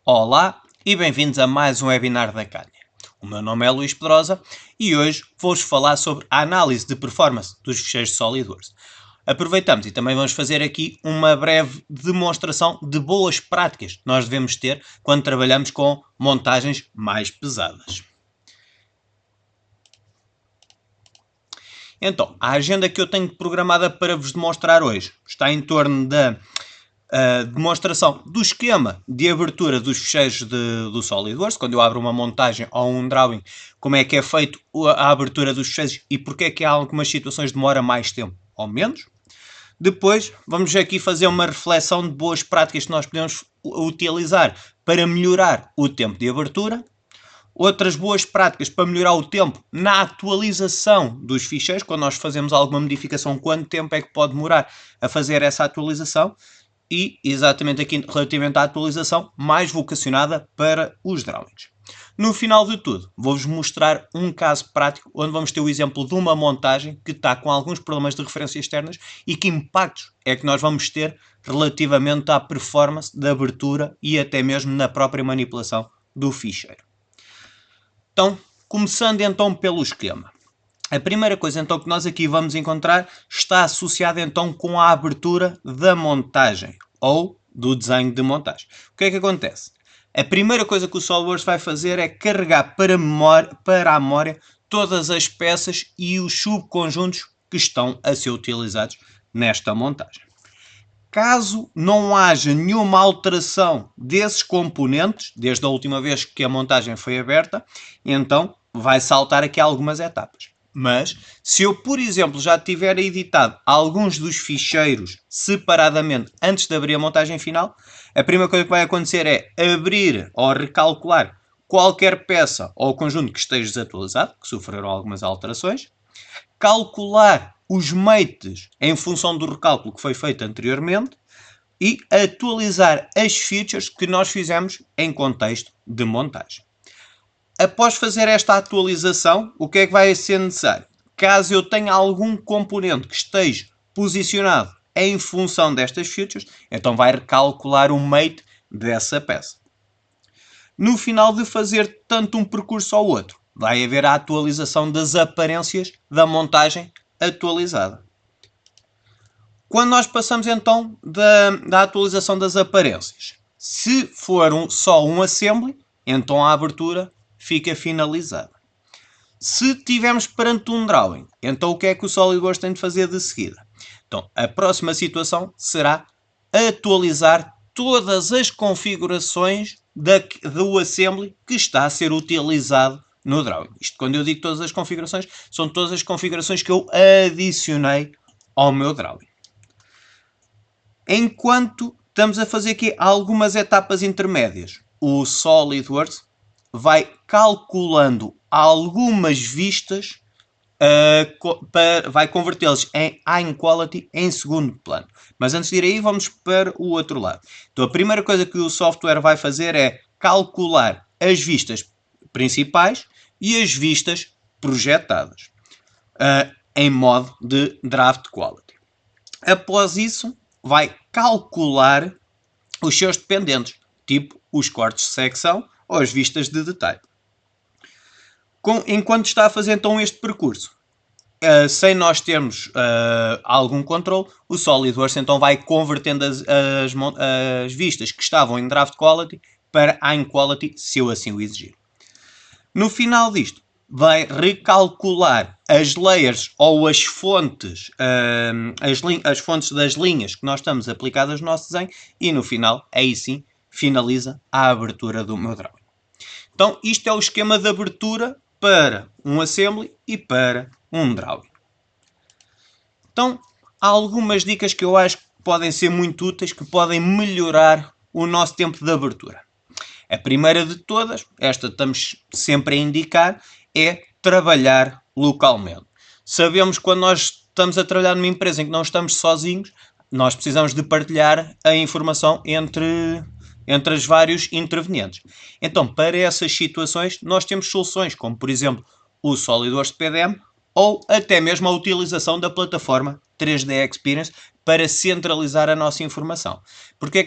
Olá e bem-vindos a mais um webinar da Cânia. O meu nome é Luís Pedrosa e hoje vou-vos falar sobre a análise de performance dos ficheiros SolidWorks. Aproveitamos e também vamos fazer aqui uma breve demonstração de boas práticas que nós devemos ter quando trabalhamos com montagens mais pesadas. Então, a agenda que eu tenho programada para vos demonstrar hoje está em torno da demonstração do esquema de abertura dos ficheiros do SolidWorks, quando eu abro uma montagem ou um drawing, como é que é feito a abertura dos ficheiros e porque é que há algumas situações demora mais tempo ou menos. Depois vamos aqui fazer uma reflexão de boas práticas que nós podemos utilizar para melhorar o tempo de abertura. Outras boas práticas para melhorar o tempo na atualização dos ficheiros, quando nós fazemos alguma modificação, quanto tempo é que pode demorar a fazer essa atualização? E, exatamente aqui relativamente à atualização, mais vocacionada para os drawings. No final de tudo, vou-vos mostrar um caso prático, onde vamos ter o exemplo de uma montagem que está com alguns problemas de referência externas e que impactos é que nós vamos ter relativamente à performance da abertura e até mesmo na própria manipulação do ficheiro. Então, começando então pelo esquema. A primeira coisa então que nós aqui vamos encontrar está associada então com a abertura da montagem ou do desenho de montagem. O que é que acontece? A primeira coisa que o SolidWorks vai fazer é carregar para a memória todas as peças e os subconjuntos que estão a ser utilizados nesta montagem. Caso não haja nenhuma alteração desses componentes, desde a última vez que a montagem foi aberta, então vai saltar aqui algumas etapas. Mas, se eu, por exemplo, já tiver editado alguns dos ficheiros separadamente antes de abrir a montagem final, a primeira coisa que vai acontecer é abrir ou recalcular qualquer peça ou conjunto que esteja desatualizado, que sofreram algumas alterações, calcular os mates em função do recálculo que foi feito anteriormente e atualizar as features que nós fizemos em contexto de montagem. Após fazer esta atualização, o que é que vai ser necessário? Caso eu tenha algum componente que esteja posicionado em função destas features, então vai recalcular o mate dessa peça. No final de fazer tanto um percurso ao outro, vai haver a atualização das aparências da montagem atualizada. Quando nós passamos então da atualização das aparências, se for só um assembly, então a abertura fica finalizada. Se tivermos perante um drawing, então o que é que o SolidWorks tem de fazer de seguida? Então, a próxima situação será atualizar todas as configurações do assembly que está a ser utilizado no drawing. Isto, quando eu digo todas as configurações, são todas as configurações que eu adicionei ao meu drawing. Enquanto estamos a fazer aqui algumas etapas intermédias, o SolidWorks vai calculando algumas vistas, vai convertê-las em high quality em segundo plano. Mas antes de ir aí, vamos para o outro lado. Então, a primeira coisa que o software vai fazer é calcular as vistas principais e as vistas projetadas em modo de draft quality. Após isso, vai calcular os seus dependentes, tipo os cortes de secção ou as vistas de detalhe. Enquanto está a fazer então este percurso, sem nós termos algum controle, o SolidWorks então vai convertendo as vistas que estavam em draft quality para high quality, se eu assim o exigir. No final disto, vai recalcular as layers ou as fontes, as fontes das linhas que nós estamos aplicadas no nosso desenho e no final, aí sim, finaliza a abertura do meu drawing. Então, isto é o esquema de abertura para um assembly e para um drawing. Então, há algumas dicas que eu acho que podem ser muito úteis, que podem melhorar o nosso tempo de abertura. A primeira de todas, esta estamos sempre a indicar, é trabalhar localmente. Sabemos que quando nós estamos a trabalhar numa empresa em que não estamos sozinhos, nós precisamos de partilhar a informação entre os vários intervenientes. Então, para essas situações, nós temos soluções, como por exemplo o SolidWorks PDM ou até mesmo a utilização da plataforma 3D Experience para centralizar a nossa informação. Porquê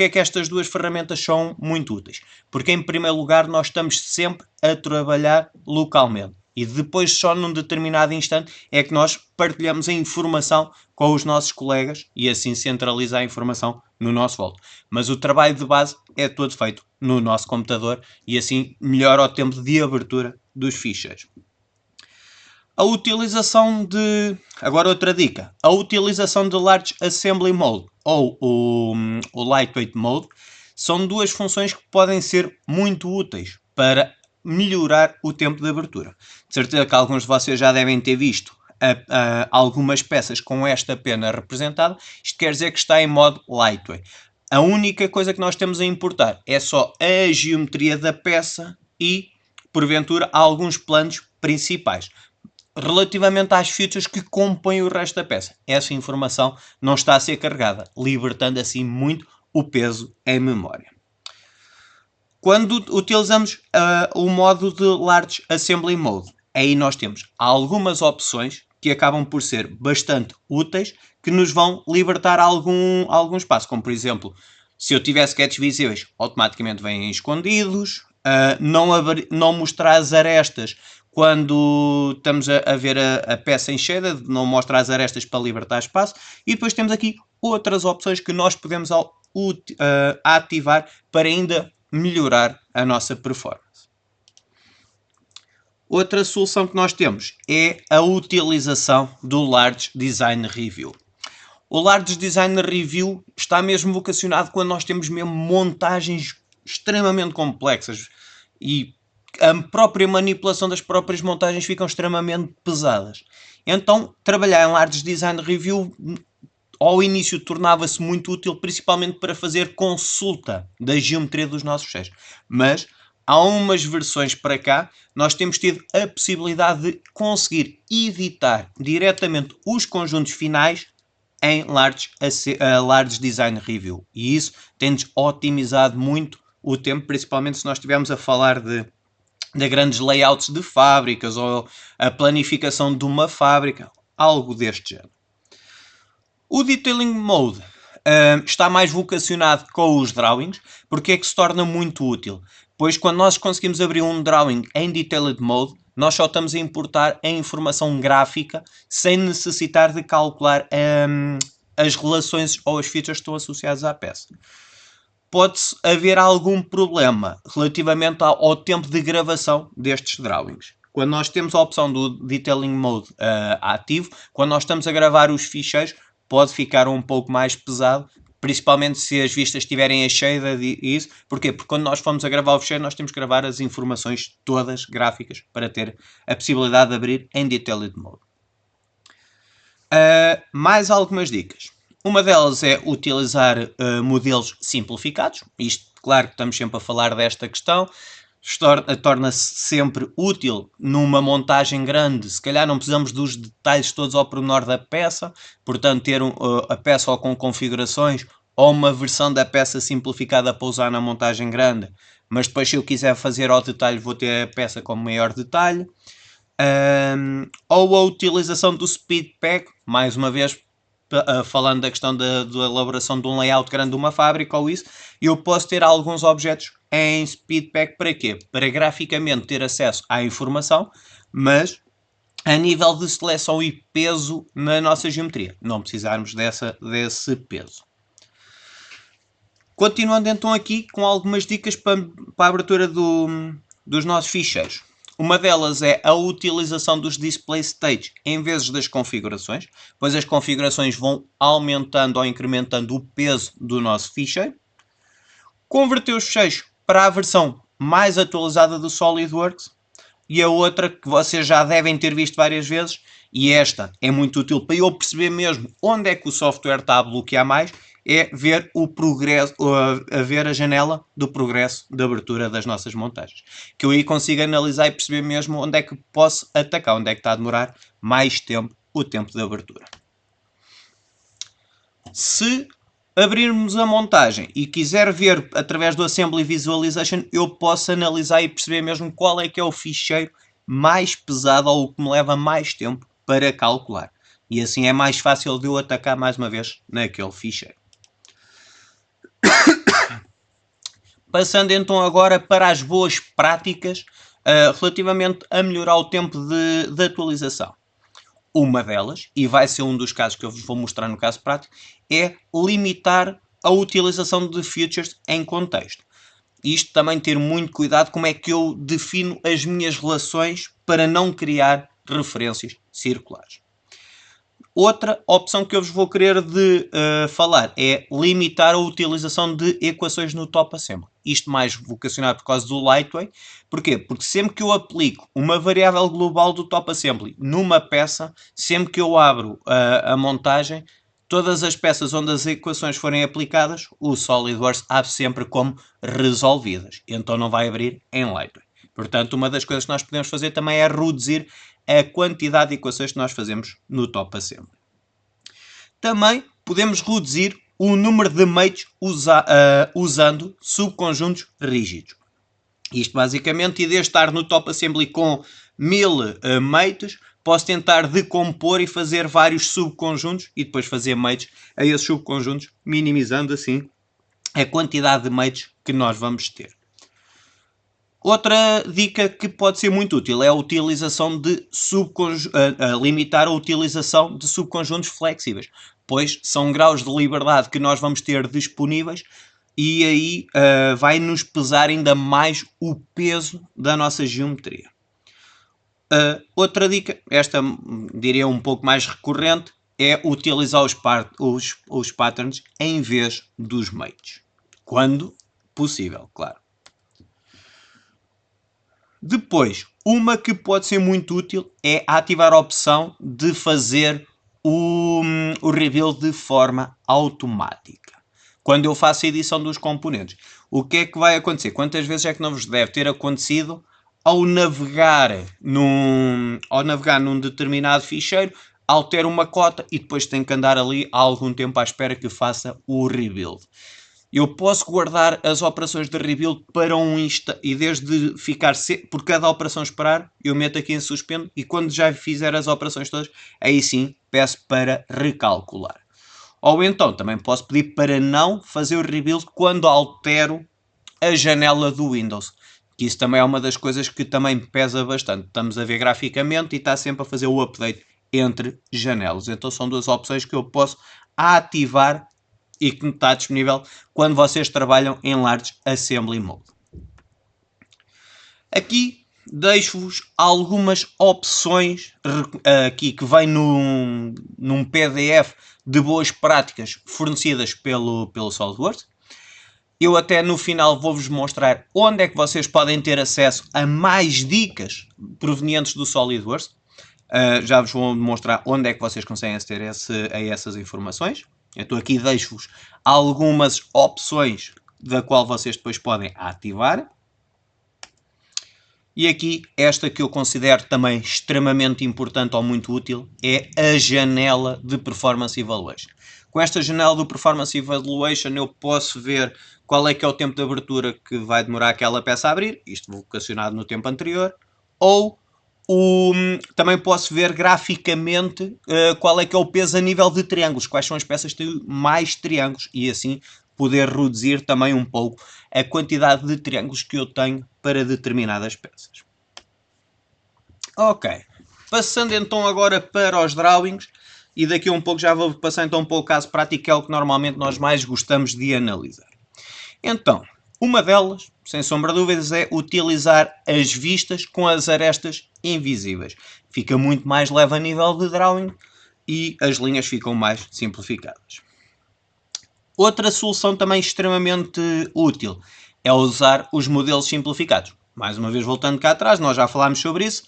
é que estas duas ferramentas são muito úteis? Porque, em primeiro lugar, nós estamos sempre a trabalhar localmente. E depois, só num determinado instante, é que nós partilhamos a informação com os nossos colegas e assim centraliza a informação no nosso volta. Mas o trabalho de base é todo feito no nosso computador e assim melhora o tempo de abertura dos ficheiros. A utilização de... Agora outra dica. A utilização de Large Assembly Mode ou o Lightweight Mode são duas funções que podem ser muito úteis para melhorar o tempo de abertura. De certeza que alguns de vocês já devem ter visto algumas peças com esta pena representada. Isto quer dizer que está em modo Lightweight. A única coisa que nós temos a importar é só a geometria da peça e, porventura, alguns planos principais. Relativamente às features que compõem o resto da peça, essa informação não está a ser carregada, libertando assim muito o peso em memória. Quando utilizamos o modo de Large Assembly Mode, aí nós temos algumas opções que acabam por ser bastante úteis, que nos vão libertar algum espaço, como por exemplo, se eu tiver sketches visíveis, automaticamente vêm escondidos, não mostrar as arestas quando estamos a ver a peça em shaded, não mostra as arestas para libertar espaço, e depois temos aqui outras opções que nós podemos ativar para ainda melhorar a nossa performance. Outra solução que nós temos é a utilização do Large Design Review. O Large Design Review está mesmo vocacionado quando nós temos mesmo montagens extremamente complexas e a própria manipulação das próprias montagens ficam extremamente pesadas. Então, trabalhar em Large Design Review ao início tornava-se muito útil, principalmente para fazer consulta da geometria dos nossos fecheiros. Mas há umas versões para cá, nós temos tido a possibilidade de conseguir editar diretamente os conjuntos finais em Large Design Review. E isso tem-nos otimizado muito o tempo, principalmente se nós estivermos a falar de grandes layouts de fábricas ou a planificação de uma fábrica, algo deste género. O Detailing Mode está mais vocacionado com os drawings, porque é que se torna muito útil? Pois quando nós conseguimos abrir um drawing em Detailed Mode, nós só estamos a importar a informação gráfica sem necessitar de calcular as relações ou as features que estão associadas à peça. Pode haver algum problema relativamente ao tempo de gravação destes drawings. Quando nós temos a opção do Detailing Mode ativo, quando nós estamos a gravar os ficheiros, pode ficar um pouco mais pesado, principalmente se as vistas estiverem a shaded e isso. Porquê? Porque quando nós formos a gravar o ficheiro, nós temos que gravar as informações todas gráficas para ter a possibilidade de abrir em Detailed Mode. Mais algumas dicas. Uma delas é utilizar modelos simplificados. Isto, claro que estamos sempre a falar desta questão. Torna-se sempre útil numa montagem grande. Se calhar não precisamos dos detalhes todos ao pormenor da peça. Portanto, ter a peça ou com configurações ou uma versão da peça simplificada para usar na montagem grande. Mas depois, se eu quiser fazer ao detalhe, vou ter a peça com maior detalhe. Ou a utilização do Speed Pack, mais uma vez, falando da questão da elaboração de um layout grande de uma fábrica ou isso, eu posso ter alguns objetos em Speed Pack para quê? Para graficamente ter acesso à informação, mas a nível de seleção e peso na nossa geometria, não precisarmos desse peso. Continuando então aqui com algumas dicas para a abertura dos nossos ficheiros. Uma delas é a utilização dos display stage em vez das configurações, pois as configurações vão aumentando ou incrementando o peso do nosso ficheiro. Converter os ficheiros para a versão mais atualizada do SolidWorks. E a outra que vocês já devem ter visto várias vezes, e esta é muito útil para eu perceber mesmo onde é que o software está a bloquear mais, é ver o progresso, ver a janela do progresso de abertura das nossas montagens. Que eu aí consigo analisar e perceber mesmo onde é que posso atacar, onde é que está a demorar mais tempo o tempo de abertura. Se abrirmos a montagem e quiser ver através do Assembly Visualization, eu posso analisar e perceber mesmo qual é que é o ficheiro mais pesado ou o que me leva mais tempo para calcular. E assim é mais fácil de eu atacar mais uma vez naquele ficheiro. Passando então agora para as boas práticas relativamente a melhorar o tempo de atualização. Uma delas, e vai ser um dos casos que eu vos vou mostrar no caso prático, é limitar a utilização de features em contexto. Isto também ter muito cuidado como é que eu defino as minhas relações para não criar referências circulares. Outra opção que eu vos vou querer falar é limitar a utilização de equações no top assembly. Isto mais vocacionado por causa do lightweight. Porquê? Porque sempre que eu aplico uma variável global do top assembly numa peça, sempre que eu abro a montagem, todas as peças onde as equações forem aplicadas, o SolidWorks abre sempre como resolvidas. Então não vai abrir em lightweight. Portanto, uma das coisas que nós podemos fazer também é reduzir a quantidade de equações que nós fazemos no top assembly. Também podemos reduzir o número de mates usando subconjuntos rígidos. Isto basicamente, em vez de estar no top assembly com 1000 mates, posso tentar decompor e fazer vários subconjuntos e depois fazer mates a esses subconjuntos, minimizando assim a quantidade de mates que nós vamos ter. Outra dica que pode ser muito útil é a utilização de limitar a utilização de subconjuntos flexíveis, pois são graus de liberdade que nós vamos ter disponíveis e aí vai nos pesar ainda mais o peso da nossa geometria. Outra dica, esta diria um pouco mais recorrente, é utilizar os patterns em vez dos mates, quando possível, claro. Depois, uma que pode ser muito útil é ativar a opção de fazer o rebuild de forma automática. Quando eu faço a edição dos componentes, o que é que vai acontecer? Quantas vezes é que não vos deve ter acontecido ao navegar num determinado ficheiro, altera uma cota e depois tem que andar ali há algum tempo à espera que faça o rebuild? Eu posso guardar as operações de rebuild para um instante e desde ficar por cada operação esperar, eu meto aqui em suspendo e quando já fizer as operações todas, aí sim peço para recalcular. Ou então também posso pedir para não fazer o rebuild quando altero a janela do Windows. Que isso também é uma das coisas que também pesa bastante. Estamos a ver graficamente e está sempre a fazer o update entre janelas. Então são duas opções que eu posso ativar e que está disponível quando vocês trabalham em Large Assembly Mode. Aqui deixo-vos algumas opções aqui que vem num PDF de boas práticas fornecidas pelo SolidWorks. Eu até no final vou-vos mostrar onde é que vocês podem ter acesso a mais dicas provenientes do SolidWorks. Já vos vou mostrar onde é que vocês conseguem aceder a essas informações. Então aqui deixo-vos algumas opções da qual vocês depois podem ativar. E aqui esta que eu considero também extremamente importante ou muito útil é a janela de Performance Evaluation. Com esta janela do Performance Evaluation eu posso ver qual é que é o tempo de abertura que vai demorar aquela peça a abrir, isto vocacionado no tempo anterior, ou também posso ver graficamente qual é que é o peso a nível de triângulos, quais são as peças que têm mais triângulos e assim poder reduzir também um pouco a quantidade de triângulos que eu tenho para determinadas peças. Ok, passando então agora para os drawings e daqui a um pouco já vou passar então para o caso prático, que é o que normalmente nós mais gostamos de analisar. Então, uma delas, sem sombra de dúvidas, é utilizar as vistas com as arestas invisíveis. Fica muito mais leve a nível de drawing e as linhas ficam mais simplificadas. Outra solução também extremamente útil é usar os modelos simplificados. Mais uma vez, voltando cá atrás, nós já falámos sobre isso.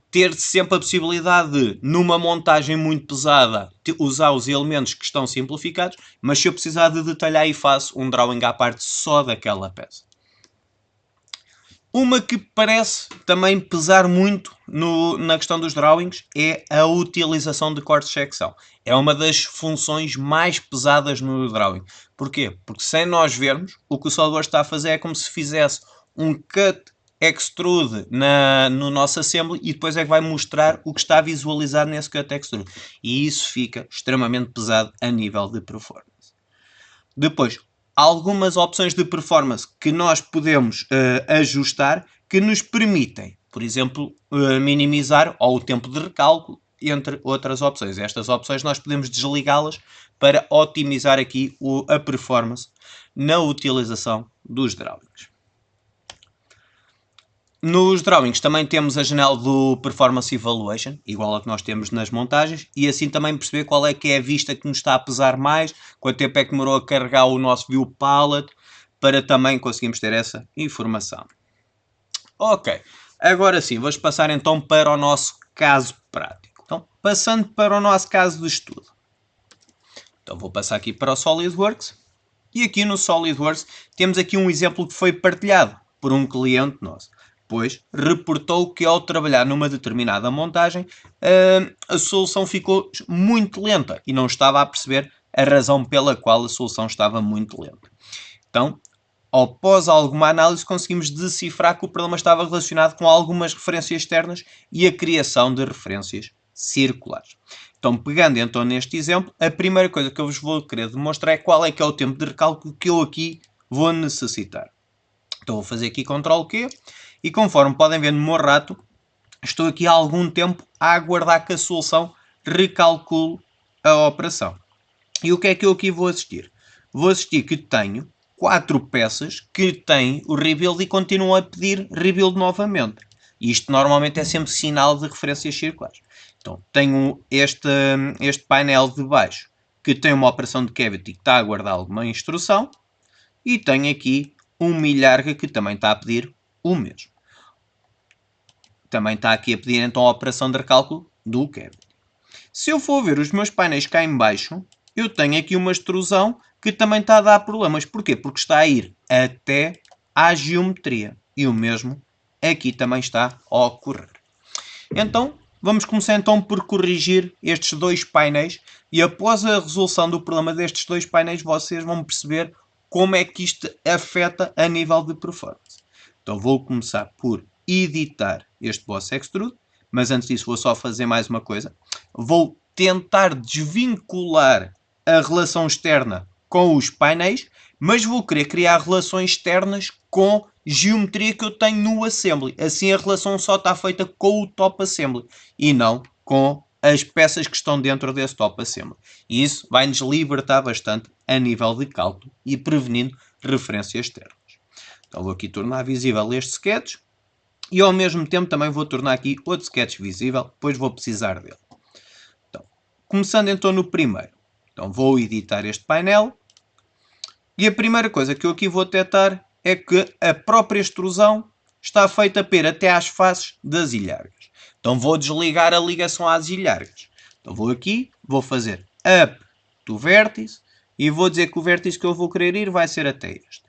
Ter sempre a possibilidade de, numa montagem muito pesada, usar os elementos que estão simplificados, mas se eu precisar de detalhar e faço um drawing à parte só daquela peça. Uma que parece também pesar muito na questão dos drawings é a utilização de corte de secção. É uma das funções mais pesadas no drawing. Porquê? Porque sem nós vermos, o que o SolidWorks está a fazer é como se fizesse um cut extrude no nosso assembly e depois é que vai mostrar o que está visualizado nesse cut extrude. E isso fica extremamente pesado a nível de performance. Depois, algumas opções de performance que nós podemos ajustar que nos permitem, por exemplo, minimizar ou o tempo de recálculo, entre outras opções. Estas opções nós podemos desligá-las para otimizar aqui a performance na utilização dos drawings. Nos drawings também temos a janela do Performance Evaluation, igual a que nós temos nas montagens, e assim também perceber qual é que é a vista que nos está a pesar mais, quanto tempo é que demorou a carregar o nosso View Palette, para também conseguirmos ter essa informação. Ok, agora sim, vamos passar então para o nosso caso prático. Então, passando para o nosso caso de estudo. Então vou passar aqui para o SolidWorks, e aqui no SolidWorks temos aqui um exemplo que foi partilhado por um cliente nosso. Pois reportou que ao trabalhar numa determinada montagem a solução ficou muito lenta e não estava a perceber a razão pela qual a solução estava muito lenta. Então, após alguma análise, conseguimos decifrar que o problema estava relacionado com algumas referências externas e a criação de referências circulares. Então, pegando então neste exemplo, a primeira coisa que eu vos vou querer demonstrar é qual é que é o tempo de recálculo que eu aqui vou necessitar. Então vou fazer aqui Ctrl+Q e conforme podem ver no meu rato, estou aqui há algum tempo a aguardar que a solução recalcule a operação. E o que é que eu aqui vou assistir? Vou assistir que tenho 4 peças que têm o rebuild e continuam a pedir rebuild novamente. Isto normalmente é sempre sinal de referências circulares. Então tenho este painel de baixo que tem uma operação de cavity que está a aguardar alguma instrução e tenho aqui um milharga que também está a pedir o mesmo. Também está aqui a pedir então a operação de recálculo do cavity. Se eu for ver os meus painéis cá em baixo, eu tenho aqui uma extrusão que também está a dar problemas. Porquê? Porque está a ir até à geometria. E o mesmo aqui também está a ocorrer. Então, vamos começar então por corrigir estes dois painéis. E após a resolução do problema destes dois painéis, vocês vão perceber como é que isto afeta a nível de performance. Então vou começar por editar este Boss Extrude, mas antes disso vou só fazer mais uma coisa. Vou tentar desvincular a relação externa com os painéis, mas vou querer criar relações externas com geometria que eu tenho no Assembly. Assim a relação só está feita com o Top Assembly e não com as peças que estão dentro desse Top Assembly. E isso vai-nos libertar bastante a nível de cálculo e prevenindo referências externas. Então vou aqui tornar visível este sketch e ao mesmo tempo também vou tornar aqui outro sketch visível, depois vou precisar dele. Então, começando então no primeiro. Então vou editar este painel e a primeira coisa que eu aqui vou detectar é que a própria extrusão está feita para ir até às faces das ilhargas. Então vou desligar a ligação às ilhargas. Então vou aqui, vou fazer up to vértice e vou dizer que o vértice que eu vou querer ir vai ser até este.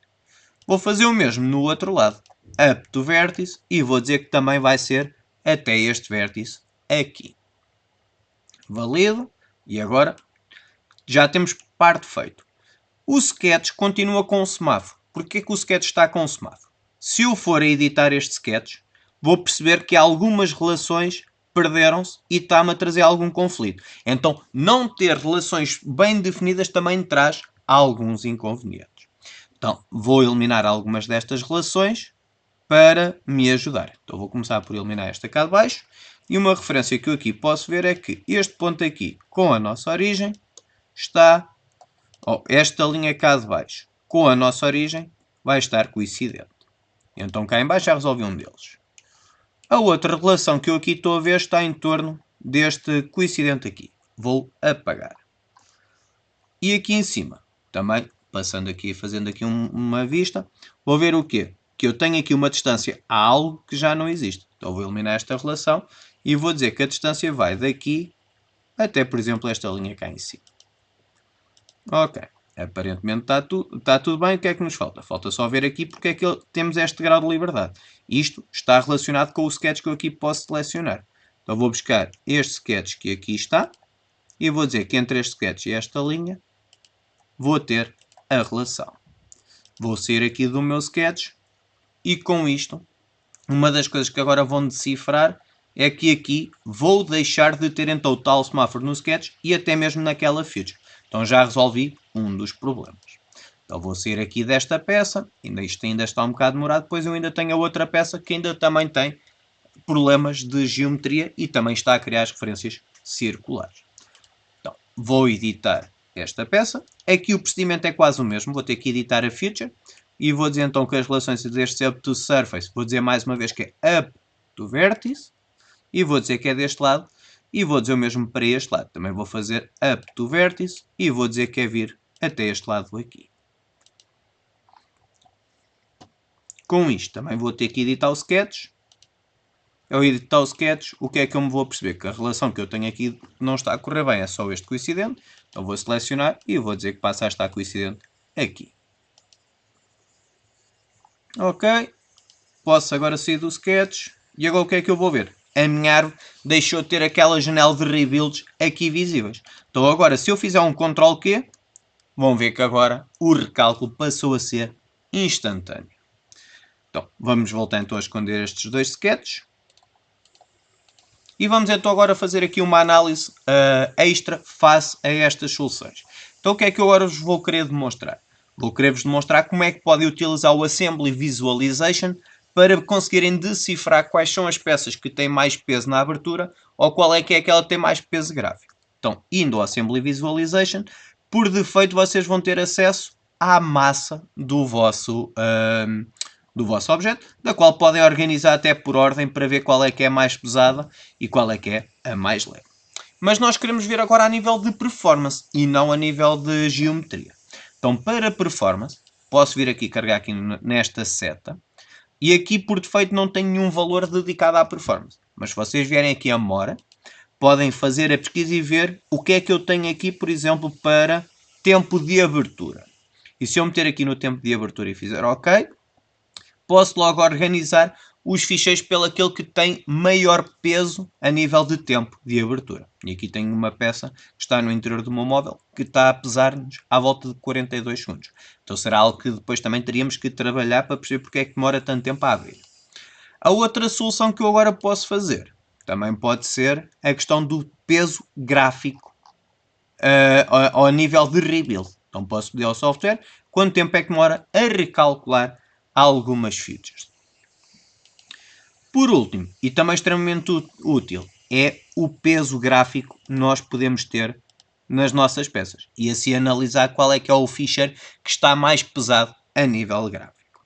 Vou fazer o mesmo no outro lado, up to vértice e vou dizer que também vai ser até este vértice aqui. Valido e agora já temos parte feito. O sketch continua com o semáforo. Porquê que o sketch está com o semáforo? Se eu for a editar este sketch, vou perceber que algumas relações perderam-se e está-me a trazer algum conflito. Então, não ter relações bem definidas também traz alguns inconvenientes. Então, vou eliminar algumas destas relações para me ajudar. Então, vou começar por eliminar esta cá de baixo. E uma referência que eu aqui posso ver é que este ponto aqui com a nossa origem está, esta linha cá de baixo com a nossa origem vai estar coincidente. Então cá em baixo já resolvi um deles. A outra relação que eu aqui estou a ver está em torno deste coincidente aqui. Vou apagar. E aqui em cima, também, passando aqui, fazendo aqui uma vista, vou ver o quê? Que eu tenho aqui uma distância a algo que já não existe. Então vou eliminar esta relação e vou dizer que a distância vai daqui até, por exemplo, esta linha cá em cima. Ok. Aparentemente está tudo bem. O que é que nos falta? Falta só ver aqui porque é que temos este grau de liberdade. Isto está relacionado com o sketch que eu aqui posso selecionar. Então vou buscar este sketch que aqui está e vou dizer que entre este sketch e esta linha vou ter a relação. Vou sair aqui do meu sketch e com isto uma das coisas que agora vão decifrar é que aqui vou deixar de ter então o tal semáforo no sketch e até mesmo naquela feature. Então já resolvi um dos problemas. Então vou sair aqui desta peça, isto ainda está um bocado demorado, depois eu ainda tenho a outra peça que ainda também tem problemas de geometria e também está a criar as referências circulares. Então vou editar esta peça. Aqui o procedimento é quase o mesmo, vou ter que editar a feature e vou dizer então que as relações deste up to surface, vou dizer mais uma vez que é up to vértice e vou dizer que é deste lado e vou dizer o mesmo para este lado. Também vou fazer up to vértice e vou dizer que é vir até este lado aqui. Com isto também vou ter que editar o sketch. Ao editar o sketch, o que é que eu me vou perceber? Que a relação que eu tenho aqui não está a correr bem, é só este coincidente. Então vou selecionar e vou dizer que passa a estar coincidente aqui. Ok. Posso agora sair do sketch. E agora o que é que eu vou ver? A minha árvore deixou de ter aquela janela de rebuilds aqui visíveis. Então agora, se eu fizer um Ctrl+Q, vão ver que agora o recálculo passou a ser instantâneo. Então, vamos voltar então a esconder estes dois sketches. E vamos então agora fazer aqui uma análise extra face a estas soluções. Então o que é que eu agora vos vou querer demonstrar? Vou querer-vos demonstrar como é que podem utilizar o Assembly Visualization para conseguirem decifrar quais são as peças que têm mais peso na abertura ou qual é que é aquela que tem mais peso gráfico. Então, indo ao Assembly Visualization, por defeito vocês vão ter acesso à massa do vosso objeto, da qual podem organizar até por ordem para ver qual é que é a mais pesada e qual é que é a mais leve. Mas nós queremos ver agora a nível de performance e não a nível de geometria. Então, para performance, posso vir aqui, carregar aqui nesta seta, e aqui por defeito não tem nenhum valor dedicado à performance. Mas se vocês vierem aqui a Mora, podem fazer a pesquisa e ver o que é que eu tenho aqui, por exemplo, para tempo de abertura. E se eu meter aqui no tempo de abertura e fizer OK, posso logo organizar os ficheiros pelo aquele que tem maior peso a nível de tempo de abertura. E aqui tenho uma peça que está no interior do meu móvel que está a pesar-nos à volta de 42 segundos. Então será algo que depois também teríamos que trabalhar para perceber porque é que demora tanto tempo a abrir. A outra solução que eu agora posso fazer também pode ser a questão do peso gráfico ao nível de rebuild. Então posso pedir ao software quanto tempo é que demora a recalcular algumas features. Por último, e também extremamente útil, é o peso gráfico que nós podemos ter nas nossas peças e assim analisar qual é que é o ficheiro que está mais pesado a nível gráfico.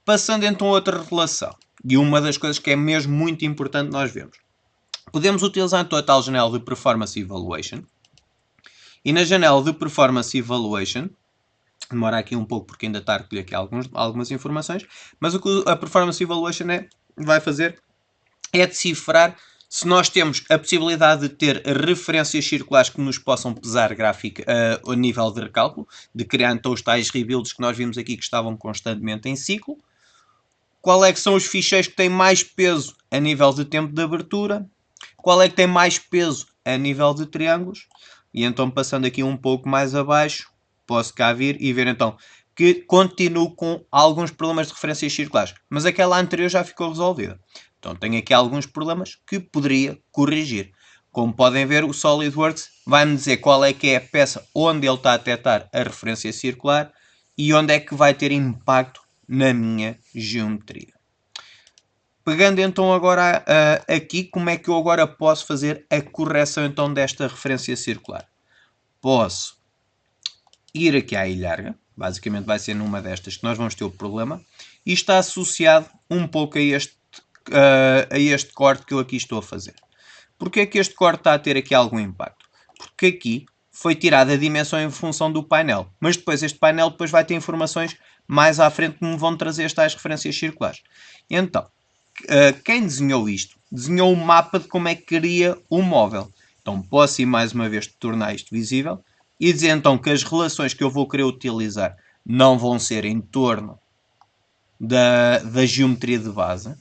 Passando então a outra relação, e uma das coisas que é mesmo muito importante nós vermos. Podemos utilizar então a tal janela de Performance Evaluation e na janela de Performance Evaluation, demora aqui um pouco porque ainda está a recolher aqui algumas informações, mas o que a Performance Evaluation vai fazer é decifrar se nós temos a possibilidade de ter referências circulares que nos possam pesar gráfico a nível de recálculo, de criar então os tais rebuilds que nós vimos aqui que estavam constantemente em ciclo. Qual é que são os ficheiros que têm mais peso a nível de tempo de abertura? Qual é que tem mais peso a nível de triângulos? E então passando aqui um pouco mais abaixo, posso cá vir e ver então que continuo com alguns problemas de referências circulares, mas aquela anterior já ficou resolvida. Então tenho aqui alguns problemas que poderia corrigir. Como podem ver, o SolidWorks vai-me dizer qual é que é a peça onde ele está a detectar a referência circular e onde é que vai ter impacto na minha geometria. Pegando então agora aqui, como é que eu agora posso fazer a correção então desta referência circular? Posso ir aqui à ilharga, basicamente vai ser numa destas que nós vamos ter o problema, e está associado um pouco a este corte que eu aqui estou a fazer. Porquê é que este corte está a ter aqui algum impacto? Porque aqui foi tirada a dimensão em função do painel, mas depois este painel depois vai ter informações mais à frente que me vão trazer estas referências circulares. Então, quem desenhou isto, desenhou um mapa de como é que queria o móvel. Então posso ir mais uma vez tornar isto visível e dizer então que as relações que eu vou querer utilizar não vão ser em torno da geometria de base,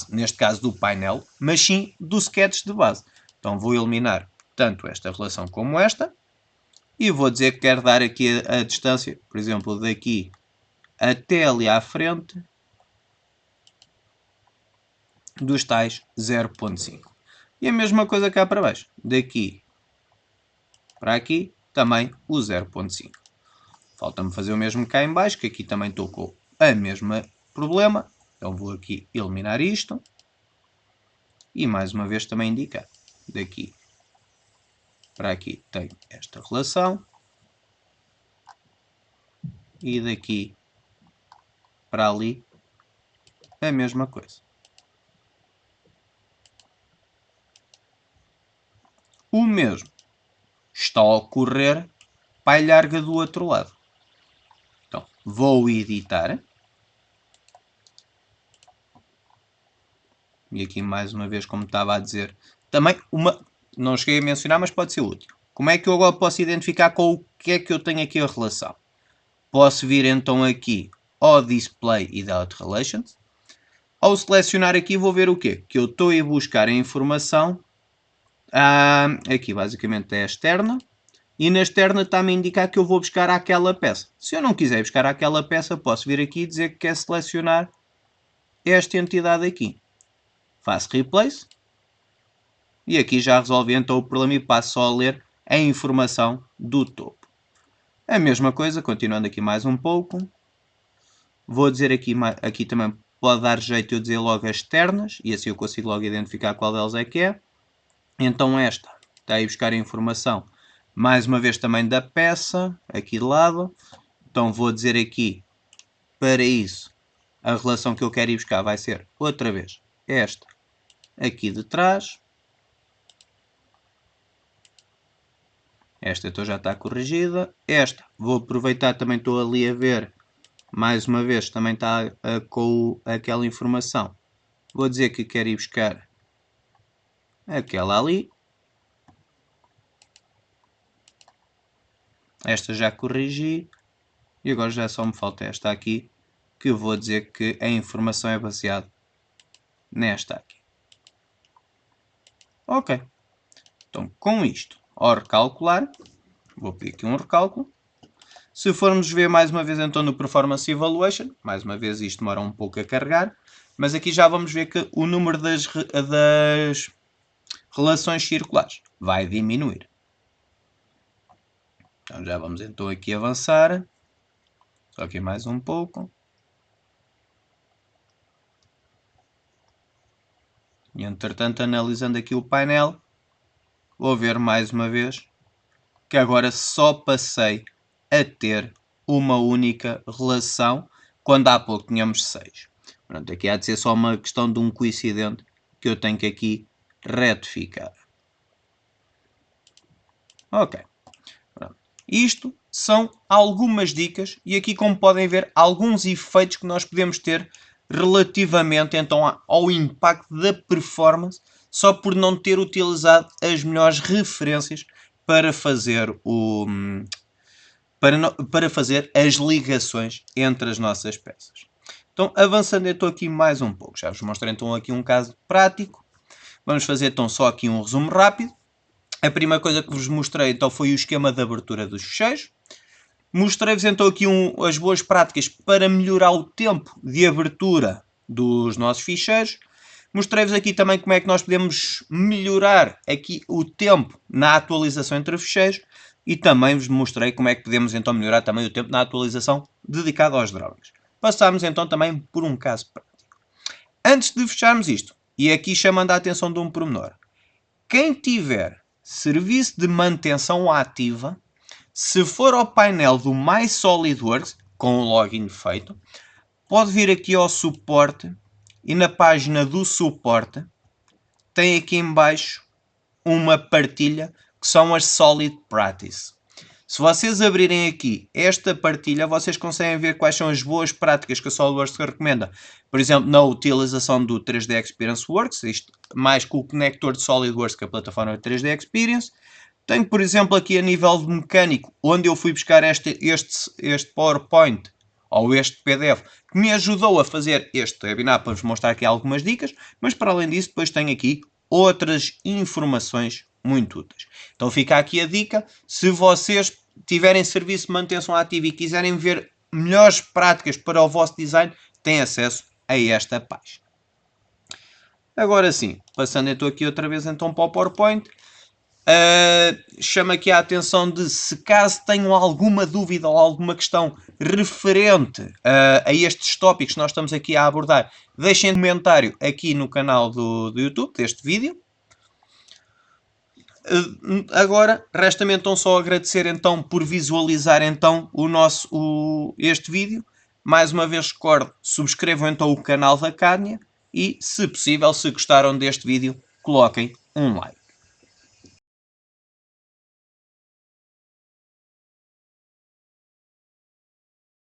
neste caso do painel, mas sim do sketch de base. Então vou eliminar tanto esta relação como esta e vou dizer que quero dar aqui a distância, por exemplo, daqui até ali à frente, dos tais 0.5. E a mesma coisa cá para baixo. Daqui para aqui, também o 0.5. Falta-me fazer o mesmo cá em baixo, que aqui também estou com a mesma problema. Então vou aqui eliminar isto. E mais uma vez também indicar. Daqui para aqui tenho esta relação. E daqui para ali a mesma coisa. O mesmo está a ocorrer para a larga do outro lado. Então, vou editar. E aqui mais uma vez, como estava a dizer, também não cheguei a mencionar, mas pode ser útil. Como é que eu agora posso identificar com o que é que eu tenho aqui a relação? Posso vir então aqui ao Display Without Relations. Ao selecionar aqui vou ver o quê? Que eu estou a buscar a informação. Aqui basicamente é a externa. E na externa está-me a indicar que eu vou buscar aquela peça. Se eu não quiser buscar aquela peça, posso vir aqui e dizer que quer selecionar esta entidade aqui. Faço Replace. E aqui já resolvi então o problema e passo só a ler a informação do topo. A mesma coisa, continuando aqui mais um pouco. Vou dizer aqui também pode dar jeito eu dizer logo as externas. E assim eu consigo logo identificar qual delas é que é. Então esta está aí buscar a informação. Mais uma vez também da peça, aqui de lado. Então vou dizer aqui, para isso, a relação que eu quero ir buscar vai ser, outra vez, esta aqui de trás. Esta então já está corrigida. Esta, vou aproveitar, também estou ali a ver, mais uma vez, também está com aquela informação. Vou dizer que quero ir buscar aquela ali. Esta já corrigi. E agora já só me falta esta aqui, que eu vou dizer que a informação é baseada nesta aqui. Ok. Então, com isto, ao recalcular, vou pedir aqui um recálculo. Se formos ver mais uma vez então no Performance Evaluation, mais uma vez isto demora um pouco a carregar, mas aqui já vamos ver que o número das relações circulares vai diminuir. Então já vamos então aqui avançar. Só aqui mais um pouco. E entretanto, analisando aqui o painel, vou ver mais uma vez que agora só passei a ter uma única relação, quando há pouco tínhamos 6. Pronto, aqui há de ser só uma questão de um coincidente que eu tenho que aqui retificar. Ok. Pronto. Isto são algumas dicas e aqui, como podem ver, alguns efeitos que nós podemos ter relativamente então ao impacto da performance, só por não ter utilizado as melhores referências para fazer para fazer as ligações entre as nossas peças. Então, avançando então aqui mais um pouco, já vos mostrei então aqui um caso prático. Vamos fazer então só aqui um resumo rápido. A primeira coisa que vos mostrei então foi o esquema de abertura dos ficheiros. Mostrei-vos então aqui as boas práticas para melhorar o tempo de abertura dos nossos ficheiros. Mostrei-vos aqui também como é que nós podemos melhorar aqui o tempo na atualização entre ficheiros. E também vos mostrei como é que podemos então melhorar também o tempo na atualização dedicado aos drawings. Passámos então também por um caso prático. Antes de fecharmos isto, e aqui chamando a atenção de um pormenor, quem tiver serviço de manutenção ativa, se for ao painel do My SolidWorks, com o login feito, pode vir aqui ao suporte e na página do suporte tem aqui em baixo uma partilha que são as Solid Practice. Se vocês abrirem aqui esta partilha, vocês conseguem ver quais são as boas práticas que a SolidWorks recomenda. Por exemplo, na utilização do 3D Experience Works, isto mais com o conector de SolidWorks que a plataforma 3D Experience. Tenho, por exemplo, aqui a nível de mecânico, onde eu fui buscar este PowerPoint, ou este PDF, que me ajudou a fazer este webinar para vos mostrar aqui algumas dicas, mas para além disso, depois tenho aqui outras informações muito úteis. Então fica aqui a dica, se vocês tiverem serviço de manutenção ativa e quiserem ver melhores práticas para o vosso design, têm acesso a esta página. Agora sim, passando então aqui outra vez então para o PowerPoint, chamo aqui a atenção de, se caso tenham alguma dúvida ou alguma questão referente a estes tópicos que nós estamos aqui a abordar, deixem um comentário aqui no canal do YouTube deste vídeo. Agora, resta-me então só agradecer então por visualizar então este vídeo. Mais uma vez recordo, subscrevam então o canal da Cadnia e, se possível, se gostaram deste vídeo, coloquem um like.